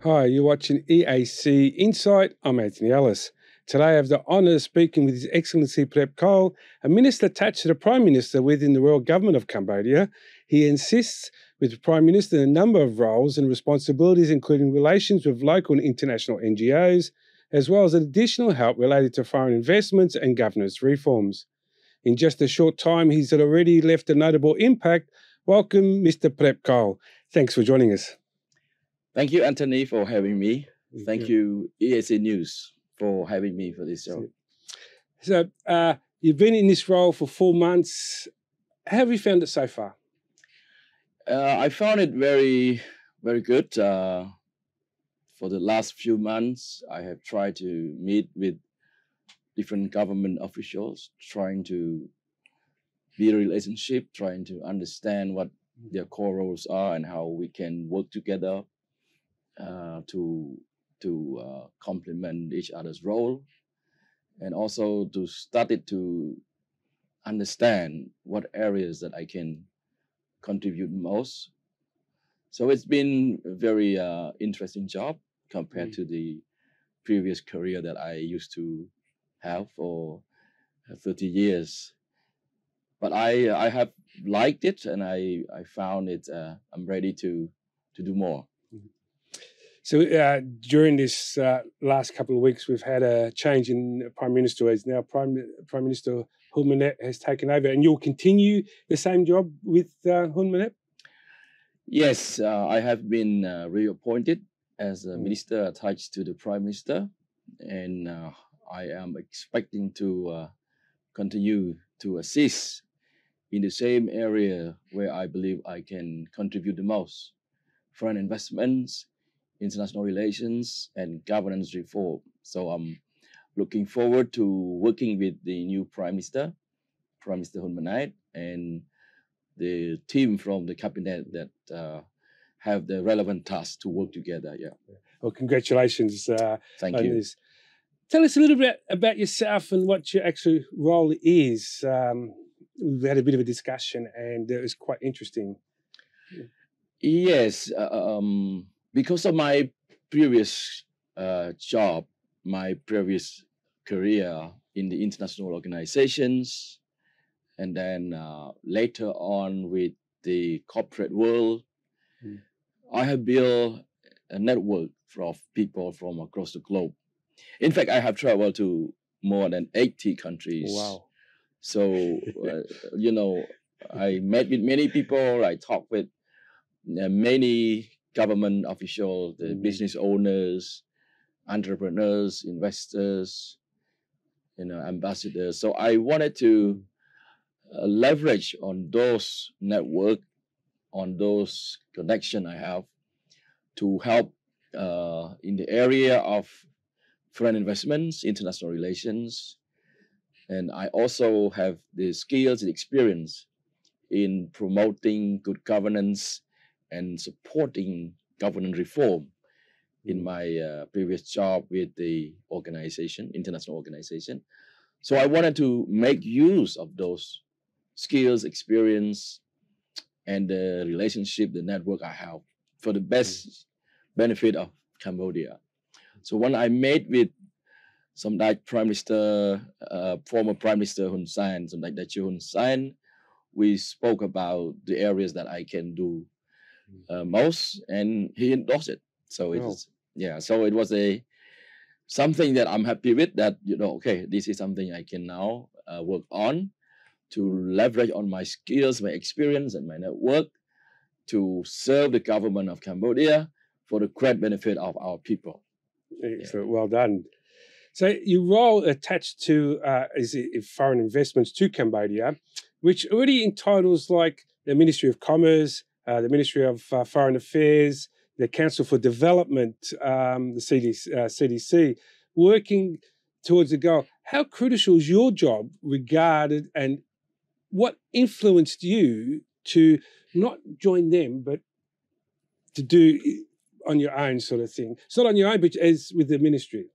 Hi, you're watching EAC Insight. I'm Anthony Ellis. Today I have the honour of speaking with His Excellency Preap Kol, a minister attached to the Prime Minister within the royal government of Cambodia. He assists with the Prime Minister in a number of roles and responsibilities, including relations with local and international NGOs, as well as additional help related to foreign investments and governance reforms. In just a short time, he's already left a notable impact. Welcome, Mr. Preap Kol. Thanks for joining us. Thank you, Anthony, for having me. Thank you, EAC News, for having me for this show. So, you've been in this role for 4 months. How have you found it so far? I found it very, very good. For the last few months, I have tried to meet with different government officials, trying to build a relationship, trying to understand what their core roles are and how we can work together to complement each other's role, and also to study to understand what areas that I can contribute most. So it's been a very interesting job compared to the previous career that I used to have for 30 years. But I have liked it, and I found it, I'm ready to do more. So during this last couple of weeks, we've had a change in Prime Minister. As now Prime Minister Hun Manet has taken over, and you'll continue the same job with Hun Manet? Yes, I have been reappointed as a minister attached to the Prime Minister, and I am expecting to continue to assist in the same area where I believe I can contribute the most: foreign investments, international relations, and governance reform. So I'm looking forward to working with the new Prime Minister Hun Manet, and the team from the cabinet that have the relevant tasks to work together. Yeah. Well, congratulations. Thank on you. this. Tell us a little bit about yourself and what your actual role is. We've had a bit of a discussion, and it was quite interesting. Yes, because of my previous job, my previous career in the international organizations, and then later on with the corporate world, I have built a network of people from across the globe. In fact, I have traveled to more than 80 countries. Wow. So, I met with many people. I talked with many government officials, the business owners, entrepreneurs, investors, ambassadors. So I wanted to leverage on those network, on those connection I have, to help in the area of foreign investments, international relations. And I also have the skills and experience in promoting good governance and supporting governance reform in my previous job with the organization, international organization. So I wanted to make use of those skills, experience, and the relationship, the network I have for the best benefit of Cambodia. So when I met with Samdech Prime Minister, former Prime Minister Hun Sen, Samdech Dachu Hun Sen, we spoke about the areas that I can do most, and he endorsed it. So so it was something that I'm happy with. That okay, this is something I can now work on to leverage on my skills, my experience, and my network to serve the government of Cambodia for the great benefit of our people. Excellent, well done. So your role attached to is foreign investments to Cambodia, which already entitles like the Ministry of Commerce, the Ministry of Foreign Affairs, the Council for Development, the CDC, working towards the goal. How crucial is your job regarded, and what influenced you to not join them, but to do on your own sort of thing? It's not on your own, but as with the ministry.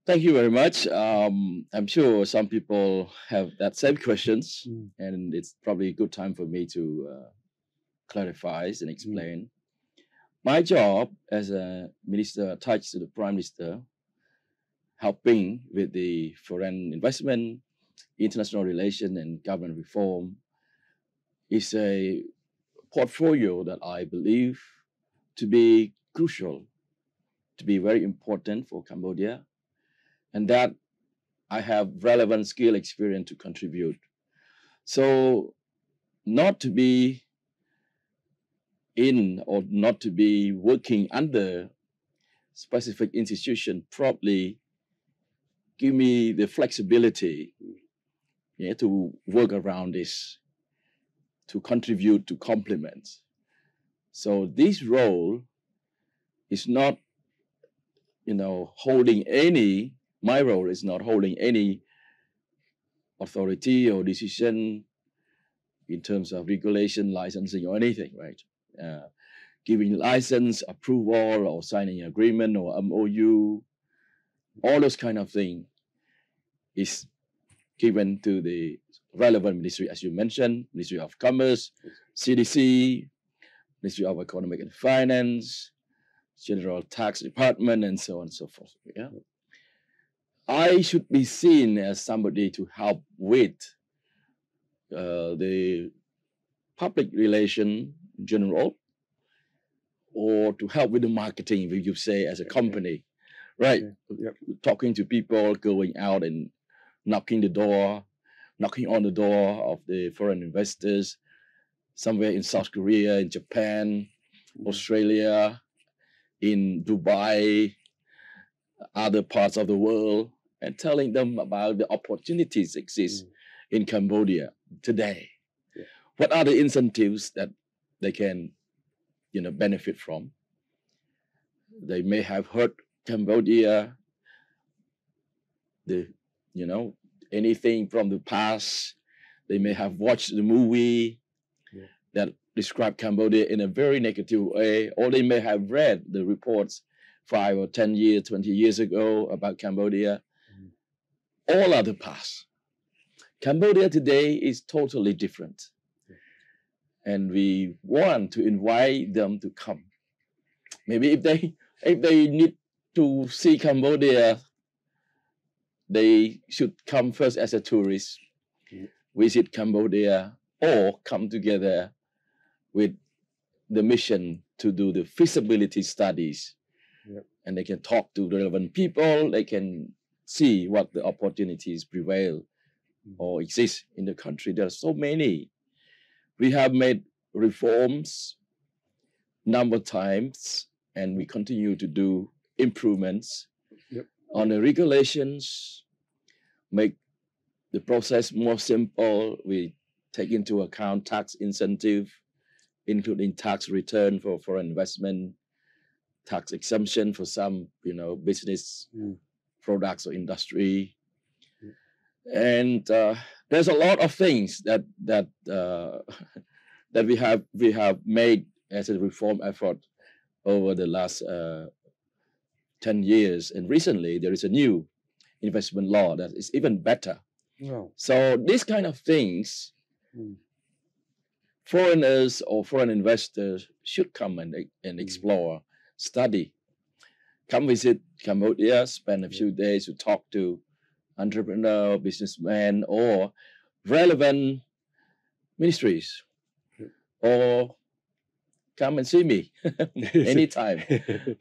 Thank you very much. I'm sure some people have that same questions, and it's probably a good time for me to clarify and explain. My job as a minister attached to the Prime Minister, helping with the foreign investment, international relations, and government reform, is a portfolio that I believe to be crucial, to be very important for Cambodia, and that I have relevant skill experience to contribute. So not to be in or not to be working under specific institution probably give me the flexibility, yeah, to work around this, to contribute, to complement. So this role is not, holding any, my role is not holding any authority or decision in terms of regulation, licensing, or anything, right? Giving license, approval, or signing agreement or MOU, all those kind of things is given to the relevant ministry, as you mentioned, Ministry of Commerce, CDC, Ministry of Economic and Finance, General Tax Department, and so on and so forth. Yeah, I should be seen as somebody to help with the public relation in general, or to help with the marketing, if you say, as a company, right? Yep. Talking to people, going out and knocking on the door of the foreign investors, somewhere in South Korea, in Japan, Australia, in Dubai, other parts of the world, and telling them about the opportunities exist in Cambodia today. Yeah. What are the incentives that they can, benefit from? They may have heard Cambodia, anything from the past. They may have watched the movie that describe Cambodia in a very negative way, or they may have read the reports 5 or 10 years, 20 years ago about Cambodia. All are the past. Cambodia today is totally different. And we want to invite them to come. Maybe if they need to see Cambodia, they should come first as a tourist, visit Cambodia, or come together with the mission to do the feasibility studies. Yep. And they can talk to relevant people, they can see what the opportunities prevail or exist in the country. There are so many. We have made reforms number of times, and we continue to do improvements on the regulations, make the process more simple. We take into account tax incentive, including tax return for foreign investment, tax exemption for some, business products or industry. And there's a lot of things that we have made as a reform effort over the last 10 years. And recently, there is a new investment law that is even better. Wow. So these kind of things, foreigners or foreign investors should come and explore, study. Come visit Cambodia, spend a few days to talk to entrepreneur, businessmen, or relevant ministries, or come and see me anytime.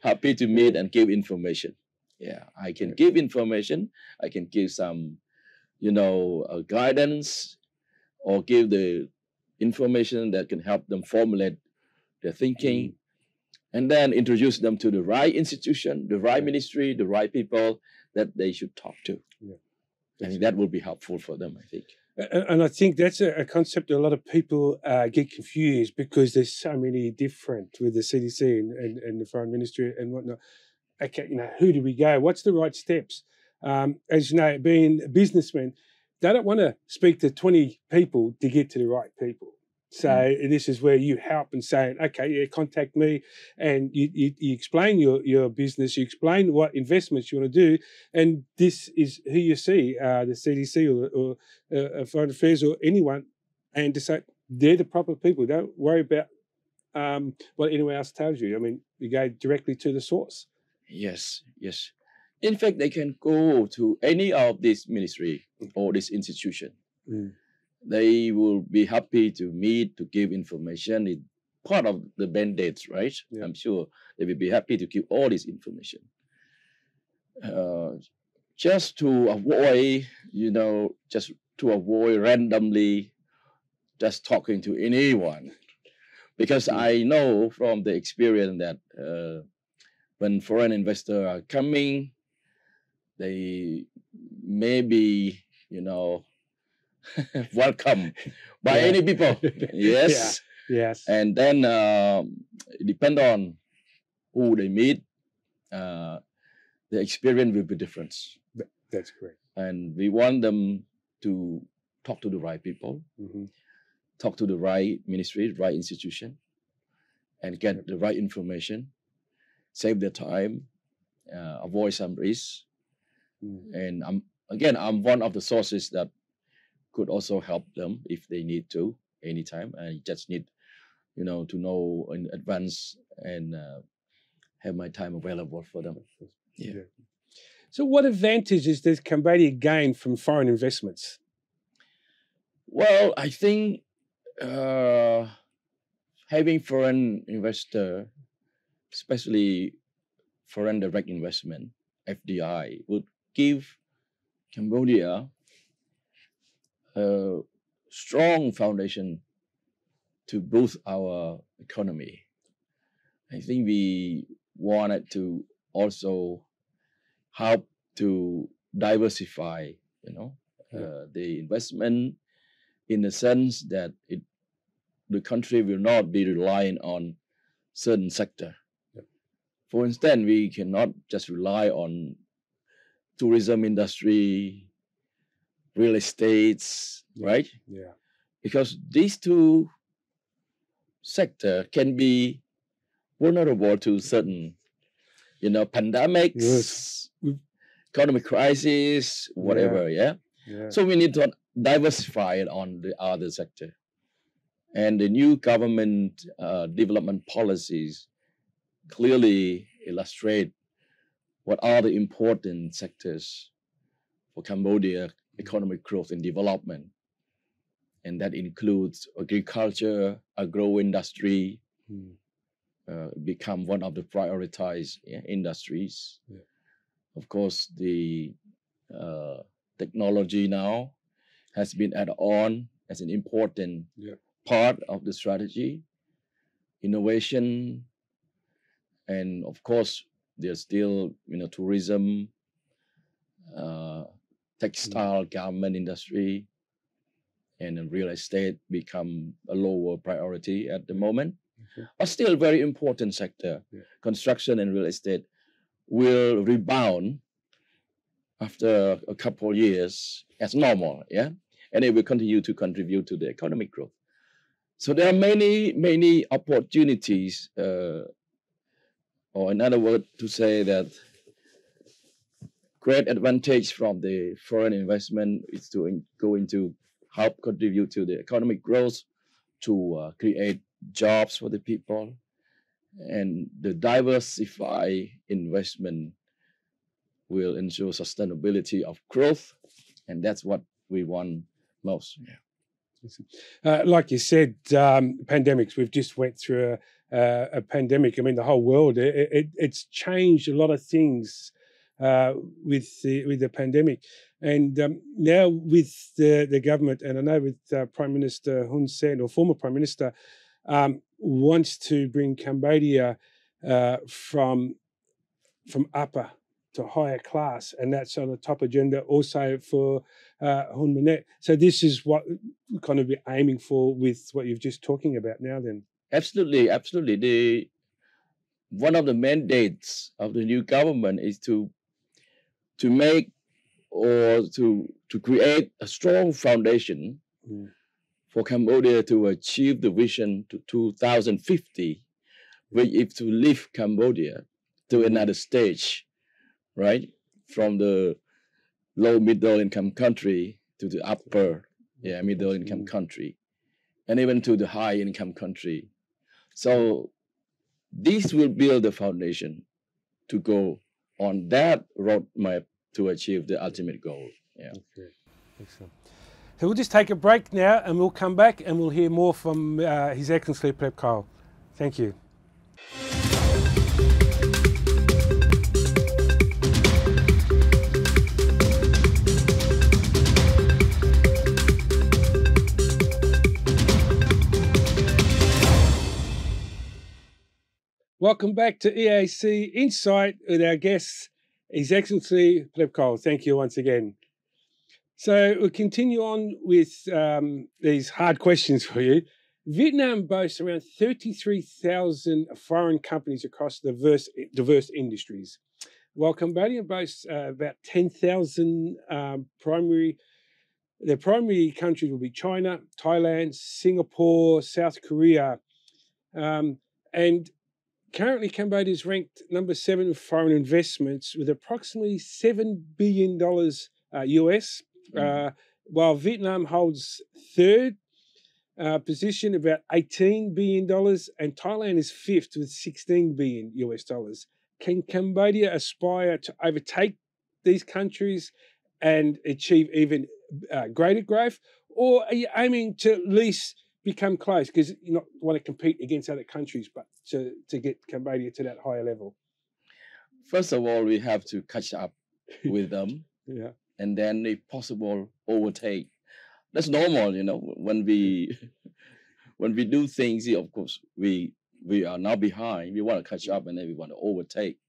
Happy to meet and give information. Yeah, I can give information. I can give some, guidance, or give the information that can help them formulate their thinking, and then introduce them to the right institution, the right ministry, the right people that they should talk to. Yeah. I think that will be helpful for them, I think. And I think that's a concept that a lot of people get confused, because there's so many different with the CDC and the Foreign Ministry and whatnot. Okay, who do we go? What's the right steps? As you know, being a businessman, they don't want to speak to 20 people to get to the right people. So this is where you help and say, okay, yeah, contact me, and you explain your business, you explain what investments you want to do, and this is who you see, the CDC or Foreign Affairs or anyone, and to say they're the proper people. Don't worry about what anyone else tells you. I mean, you go directly to the source. Yes, yes. In fact, they can go to any of this ministry or this institution. They will be happy to meet, to give information. It's part of the mandates, right? Yeah. I'm sure they will be happy to give all this information. Just to avoid, just to avoid randomly just talking to anyone. Because I know from the experience that when foreign investors are coming, they may be, welcome by any people. Yes. Yes. And then depend on who they meet, the experience will be different. That's correct. And we want them to talk to the right people, talk to the right ministry, right institution, and get the right information, save their time, avoid some risks. And I'm one of the sources that could also help them if they need to anytime. I just need, to know in advance and have my time available for them. Yeah. So what advantages does Cambodia gain from foreign investments? Well, I think having foreign investor, especially foreign direct investment, FDI, would give Cambodia a strong foundation to boost our economy. I think we wanted to also help to diversify, the investment in the sense that the country will not be relying on certain sector. For instance, we cannot just rely on tourism industry, real estates, right? Yeah. Because these two sectors can be vulnerable to certain, pandemics, economic crisis, whatever, yeah? So we need to diversify it on the other sector. And the new government development policies clearly illustrate what are the important sectors for Cambodia economic growth and development. And that includes agriculture, agro-industry, become one of the prioritized industries. Of course, the technology now has been added on as an important part of the strategy. Innovation, and of course, there's still tourism, textile, garment industry, and real estate become a lower priority at the moment, but still a very important sector. Construction and real estate will rebound after a couple of years as normal, and it will continue to contribute to the economic growth. So there are many opportunities, or in other words, to say that great advantage from the foreign investment is going to help contribute to the economic growth, to create jobs for the people, and the diversify investment will ensure sustainability of growth, and that's what we want most. Like you said, pandemics. We've just went through a pandemic. I mean, the whole world. It's changed a lot of things with the pandemic, and now with the government, and I know with Prime Minister Hun Sen, or former Prime Minister, wants to bring Cambodia from upper to higher class, and that's on the top agenda also for Hun Manet. So this is what we're kind of be aiming for with what you've just talking about now then. Absolutely. One of the mandates of the new government is to make or to create a strong foundation for Cambodia to achieve the vision to 2050, which is to lift Cambodia to another stage, right? From the low middle income country to the upper middle income country, and even to the high income country. So this will build the foundation to go on that roadmap to achieve the ultimate goal. Yeah. Okay. Excellent. So we'll just take a break now and we'll come back and we'll hear more from His Excellency Preap Kol. Thank you. Welcome back to EAC Insight with our guest, His Excellency Preap Kol. Thank you once again. So we'll continue on with these hard questions for you. Vietnam boasts around 33,000 foreign companies across diverse industries, while Cambodia boasts about 10,000 primary. Their primary countries will be China, Thailand, Singapore, South Korea, and currently, Cambodia is ranked number 7 in foreign investments with approximately $7 billion US, while Vietnam holds third position, about $18 billion, and Thailand is fifth with $16 billion US dollars. Can Cambodia aspire to overtake these countries and achieve even greater growth, or are you aiming to at least become close, because you not want to compete against other countries, but to get Cambodia to that higher level? First of all, we have to catch up with them, Yeah. and then, if possible, overtake. That's normal, you know. When we do things, of course, we are now behind. We want to catch up, and then we want to overtake.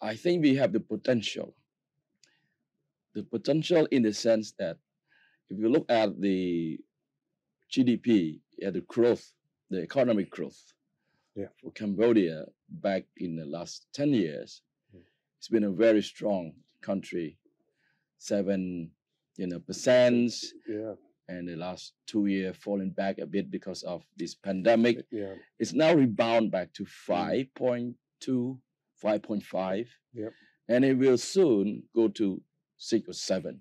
I think we have the potential. The potential in the sense that if you look at the GDP, the growth, the economic growth for Cambodia back in the last 10 years, it's been a very strong country, 7% and the last 2 years falling back a bit because of this pandemic. It's now rebound back to 5.2, 5.5, and it will soon go to 6 or 7.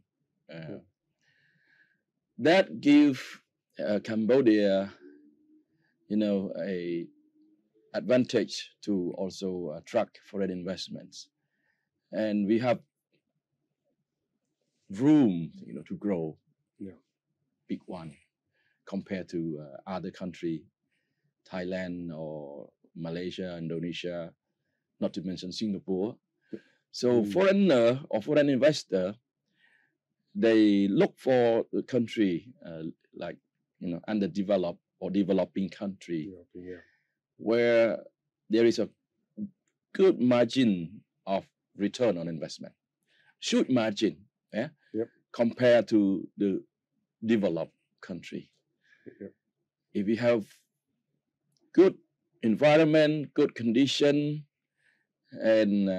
That gives Cambodia, a advantage to also attract foreign investments, and we have room, to grow, big one, compared to other country, Thailand or Malaysia, Indonesia, not to mention Singapore. So foreigner or foreign investor, they look for a country like underdeveloped or developing country, where there is a good margin of return on investment, should margin, compared to the developed country. If we have good environment, good condition, and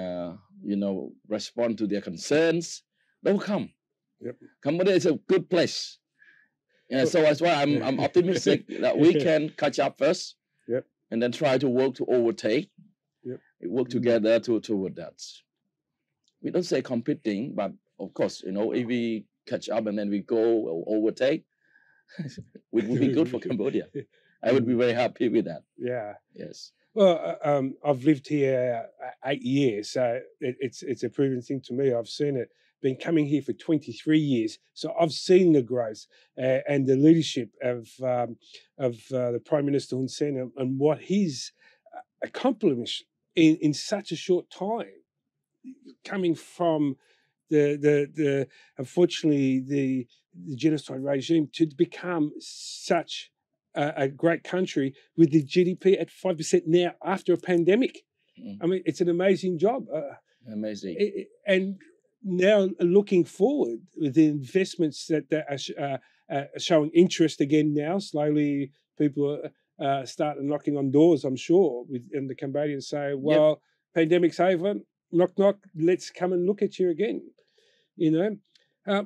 respond to their concerns, they will come. Cambodia is a good place. So that's why I'm optimistic that we can catch up first, and then try to work to overtake. Work together toward that. We don't say competing, but of course, if we catch up and then we go or overtake, it would be good for Cambodia. I would be very happy with that. Yes. Well, I've lived here 8 years, so it's a proven thing to me. I've seen it. Been coming here for 23 years, so I've seen the growth and the leadership of the Prime Minister Hun Sen and what he's accomplished in such a short time, coming from the unfortunately the genocide regime to become such a great country with the GDP at 5% now after a pandemic. I mean, it's an amazing job. Amazing. And now looking forward with the investments that are showing interest again now, slowly people are starting knocking on doors, I'm sure, and the Cambodians say, well, pandemic's over, knock, knock, let's come and look at you again.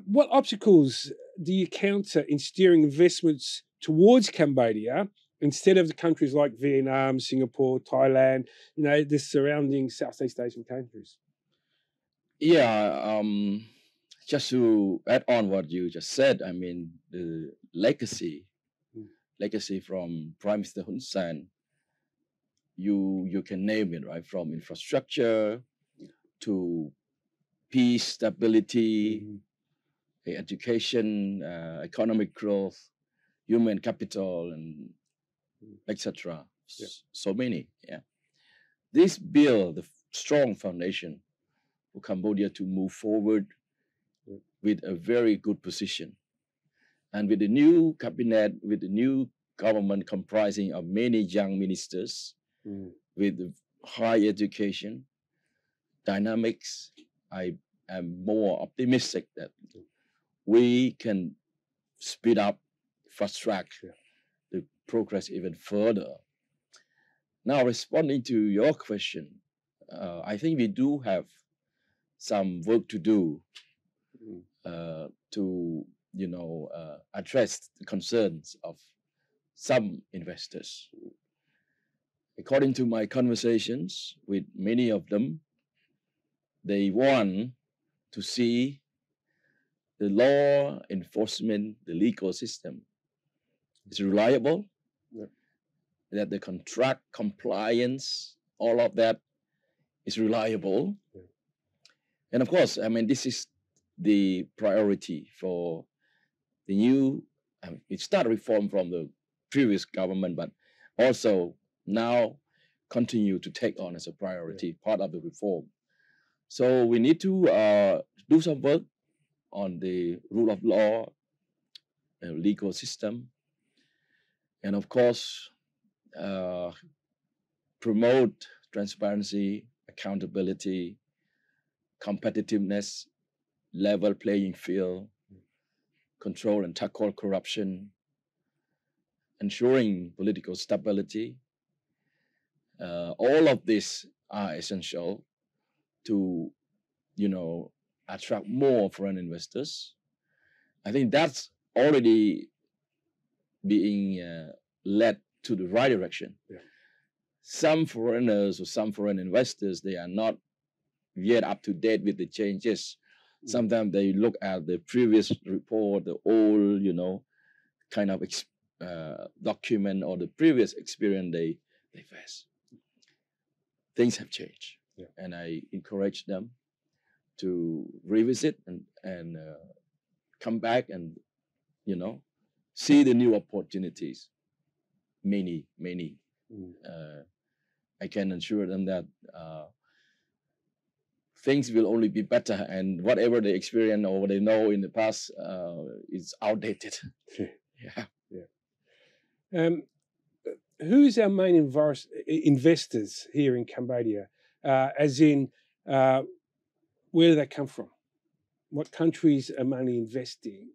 What obstacles do you counter in steering investments towards Cambodia instead of the countries like Vietnam, Singapore, Thailand, the surrounding Southeast Asian countries? Just to add on what you just said, I mean, the legacy from Prime Minister Hun Sen you can name it, right? From infrastructure to peace, stability, education, economic growth, human capital, and etc. So many. Yeah. This build the strong foundation for Cambodia to move forward with a very good position. And with the new cabinet, with the new government comprising of many young ministers with high education, dynamics, I am more optimistic that we can speed up, fast track the progress even further. Now, responding to your question, I think we do have some work to do to, address the concerns of some investors. According to my conversations with many of them, they want to see the law enforcement, the legal system is reliable, that the contract compliance, all of that is reliable. And of course, I mean, this is the priority for the new, it's not a reform from the previous government, but also now continue to take on as a priority, part of the reform. So we need to do some work on the rule of law, legal system, and of course, promote transparency, accountability, competitiveness, level playing field, control and tackle corruption, ensuring political stability. All of these are essential to, attract more foreign investors. I think that's already being led to the right direction. Some foreigners or some foreign investors, they are not yet up to date with the changes. Sometimes they look at the previous report, the old, kind of document or the previous experience they face. Things have changed, and I encourage them to revisit and come back and, see the new opportunities. Many. I can assure them that things will only be better, and whatever they experience or what they know in the past is outdated. Who is our main investors here in Cambodia? As in, where do they come from? What countries are mainly investing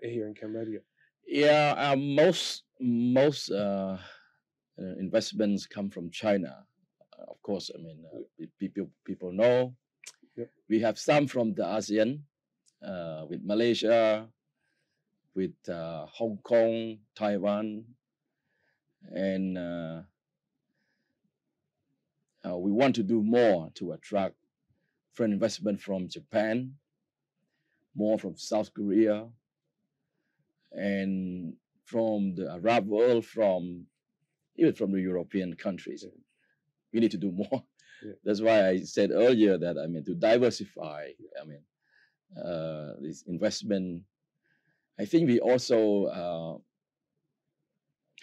here in Cambodia? Yeah, most investments come from China. Of course, I mean, people know. We have some from the ASEAN, with Malaysia, with Hong Kong, Taiwan, and we want to do more to attract foreign investment from Japan, more from South Korea, and from the Arab world, even from the European countries. We need to do more. That's why I said earlier that, I mean, to diversify, this investment. I think we also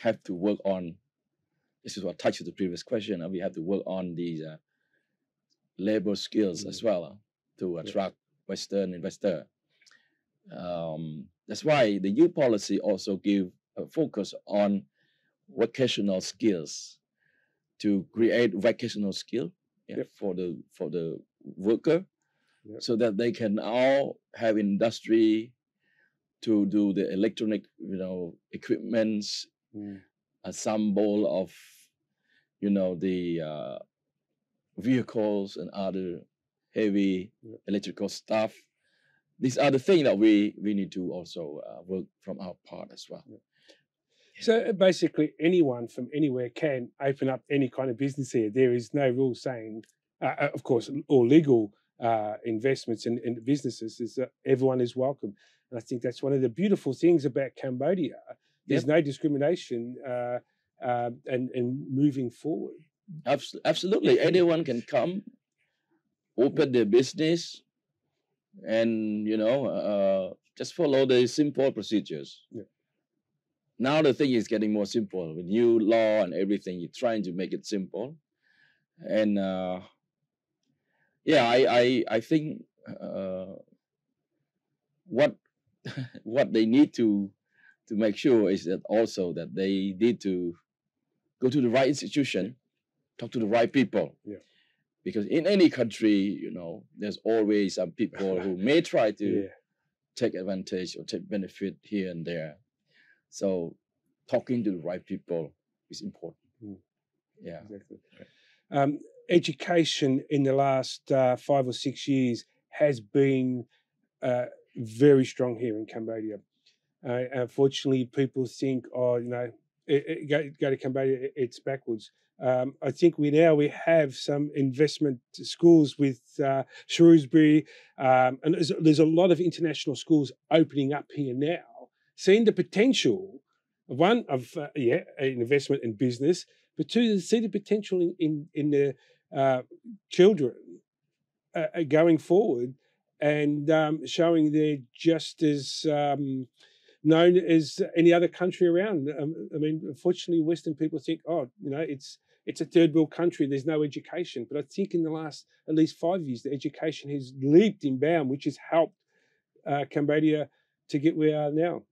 have to work on, this is what touches the previous question, we have to work on these labor skills as well to attract Western investor. That's why the new policy also give a focus on vocational skills, to create vocational skill for the worker, so that they can all have industry to do the electronic, equipments, assemble of, the vehicles and other heavy electrical stuff. These are the things that we need to also work from our part as well. So basically, anyone from anywhere can open up any kind of business here. There is no rule saying, of course, all legal investments in businesses is that everyone is welcome. And I think that's one of the beautiful things about Cambodia. There's no discrimination and moving forward. Absolutely, anyone can come, open their business, and just follow the simple procedures. Yeah. Now the thing is getting more simple with new law and everything. You're trying to make it simple, and I think what what they need to make sure is that also that they need to go to the right institution, talk to the right people. Yeah. Because in any country, there's always some people who may try to Yeah. take advantage or take benefit here and there. So talking to the right people is important. Mm. Yeah. Exactly. Education in the last 5 or 6 years has been very strong here in Cambodia. Unfortunately, people think, go to Cambodia, it's backwards. I think we have some investment schools with Shrewsbury, and there's a lot of international schools opening up here now, seeing the potential of investment in business, but two, to see the potential in the children going forward, and showing they're just as known as any other country around. I mean, unfortunately, Western people think, it's a third world country, there's no education. But I think in the last at least 5 years, the education has leaped in bound, which has helped Cambodia to get where we are now.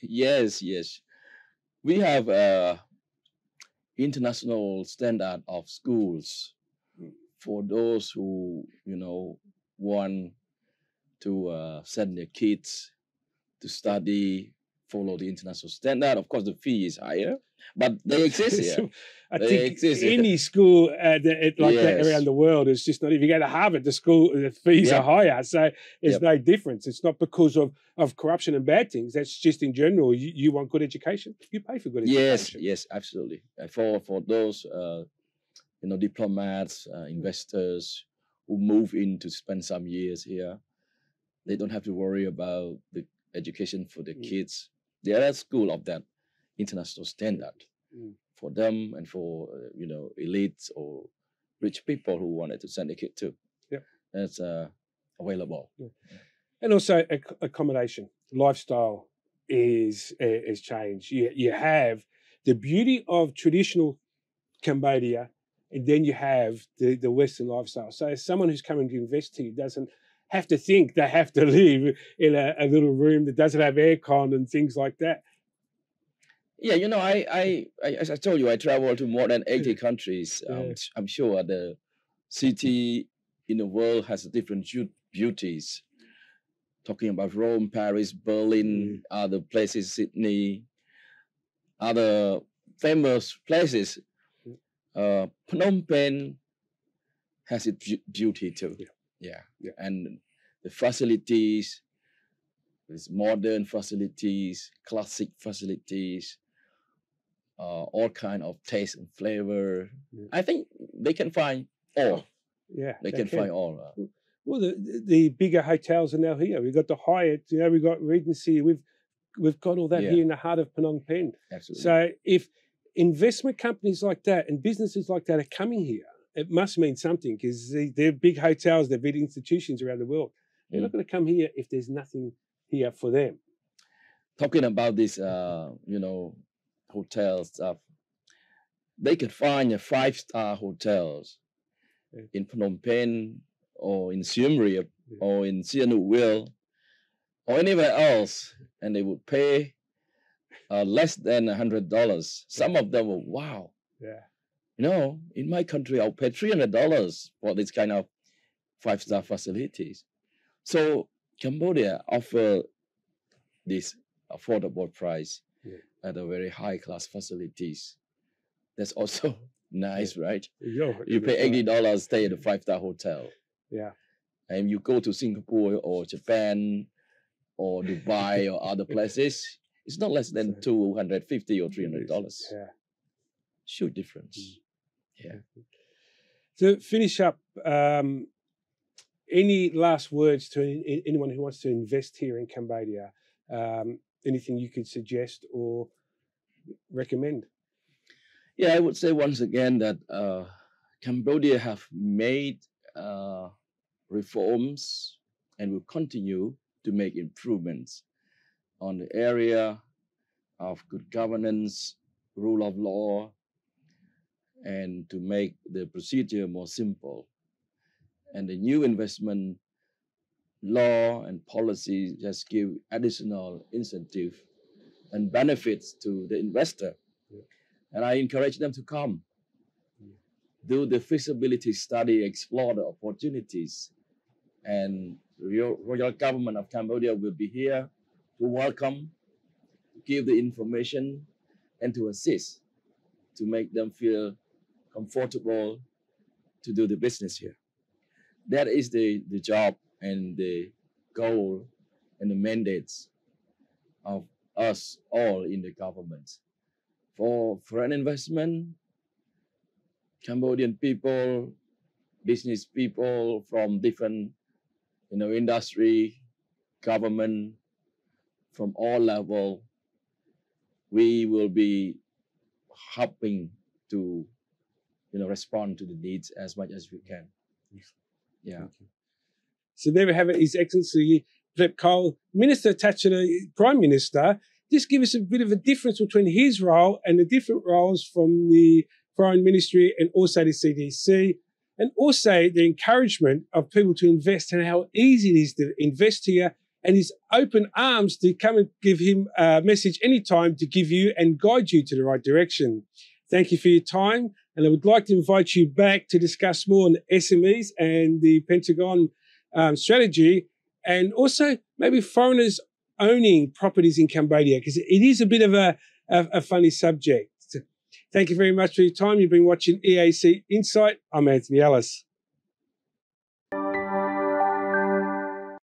Yes. We have international standard of schools for those who, want to send their kids to study, follow the international standard. Of course, the fee is higher, but they exist here. I think any school that around the world is just not. If you go to Harvard, the fees are higher, so there's no difference. It's not because of corruption and bad things. That's just in general. You want good education, you pay for good education. Yes, absolutely. For those diplomats, investors who move in to spend some years here, they don't have to worry about the education for the kids. They are at school of that international standard for them and for elites or rich people who wanted to send a kid to. Yeah, that's available. Yeah. And also accommodation, lifestyle is changed. You have the beauty of traditional Cambodia, and then you have the Western lifestyle. So as someone who's coming to invest here doesn't have to think they have to live in a little room that doesn't have aircon and things like that. Yeah, I as I told you, I traveled to more than 80 countries. I'm sure the city in the world has different beauties. Talking about Rome, Paris, Berlin, other places, Sydney, other famous places. Phnom Penh has its beauty too. Yeah. And the facilities, these modern facilities, classic facilities, all kind of taste and flavor. I think they can find all. They can find all. Well, the bigger hotels are now here. We've got the Hyatt, we've got Regency. We've got all that here in the heart of Phnom Penh. Absolutely. So if investment companies like that and businesses like that are coming here, it must mean something, because they're big hotels, they're big institutions around the world. They're not going to come here if there's nothing here for them. Talking about this, hotel stuff, they could find 5-star hotels in Phnom Penh or in Siem Reap or in Sihanoukville or anywhere else, and they would pay less than $100. Some of them were, wow. Yeah. In my country, I'll pay $300 for this kind of 5-star facilities. So Cambodia offer this affordable price at a very high class facilities. That's also nice, right? You pay $80, stay at a 5-star hotel. Yeah. And you go to Singapore or Japan or Dubai or other places, it's not less than $250 or $300. Yeah. Huge difference. Yeah. To finish up, any last words to anyone who wants to invest here in Cambodia? Anything you could suggest or recommend? Yeah, I would say once again that Cambodia have made reforms and will continue to make improvements on the area of good governance, rule of law, and to make the procedure more simple. And the new investment law and policy just give additional incentive and benefits to the investor. Yeah. And I encourage them to come, do the feasibility study, explore the opportunities. And Royal Government of Cambodia will be here to welcome, to give the information, and to assist, to make them feel comfortable to do the business here. That is the job and the goal and the mandates of us all in the government. For foreign investment, Cambodian people, business people from different industry, government, from all level, we will be helping to respond to the needs as much as we can. Yeah. So there we have it, His Excellency Preap Kol, Minister attached to the Prime Minister. Just give us a bit of a difference between his role and the different roles from the Foreign Ministry and also the CDC, and also the encouragement of people to invest and how easy it is to invest here, and his open arms to come and give him a message anytime to give you and guide you to the right direction. Thank you for your time, and I would like to invite you back to discuss more on the SMEs and the Pentagon strategy, and also maybe foreigners owning properties in Cambodia, because it is a bit of a funny subject. Thank you very much for your time. You've been watching EAC Insight. I'm Anthony Ellis.